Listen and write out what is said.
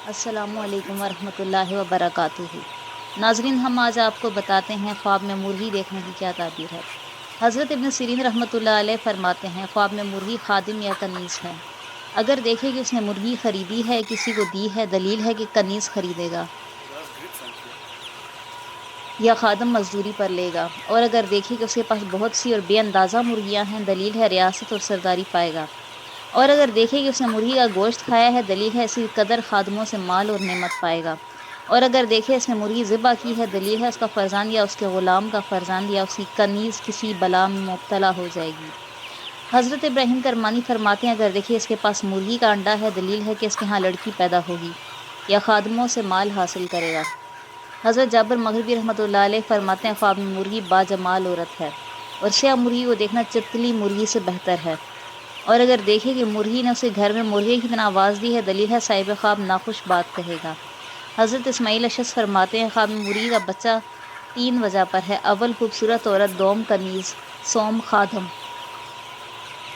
السلام علیکم ورحمۃ اللہ وبرکاتہ۔ ناظرین، ہم آج آپ کو بتاتے ہیں خواب میں مرغی دیکھنے کی کیا تعبیر ہے۔ حضرت ابن سیرین رحمۃ اللہ علیہ فرماتے ہیں خواب میں مرغی خادم یا کنیز ہے۔ اگر دیکھے کہ اس نے مرغی خریدی ہے، کسی کو دی ہے، دلیل ہے کہ کنیز خریدے گا یا خادم مزدوری پر لے گا، اور اگر دیکھے کہ اس کے پاس بہت سی اور بے اندازہ مرغیاں ہیں، دلیل ہے ریاست اور سرداری پائے گا، اور اگر دیکھے کہ اس نے مرغی کا گوشت کھایا ہے، دلیل ہے اسی قدر خادموں سے مال اور نعمت پائے گا، اور اگر دیکھے اس نے مرغی ذبح کی ہے، دلیل ہے اس کا فرزند یا اس کے غلام کا فرزند یا اس کی کنیز کسی بلا میں مبتلا ہو جائے گی۔ حضرت ابراہیم کرمانی فرماتے ہیں اگر دیکھے اس کے پاس مرغی کا انڈا ہے، دلیل ہے کہ اس کے ہاں لڑکی پیدا ہوگی یا خادموں سے مال حاصل کرے گا۔ حضرت جابر مغربی رحمۃ اللہ علیہ فرماتے ہیں خواب میں مرغی باجمال عورت ہے، اور سیاہ مرغی کو دیکھنا چتلی مرغی سے بہتر ہے، اور اگر دیکھے کہ مرغی نے اسے گھر میں مرغے کی طرح آواز دی ہے، دلیل ہے صاحب خواب ناخوش بات کہے گا۔ حضرت اسماعیل اشعث فرماتے ہیں خواب میں مرغی کا بچہ 3 وجہ پر ہے: اول خوبصورت عورت، دوم کنیز، سوم خادم۔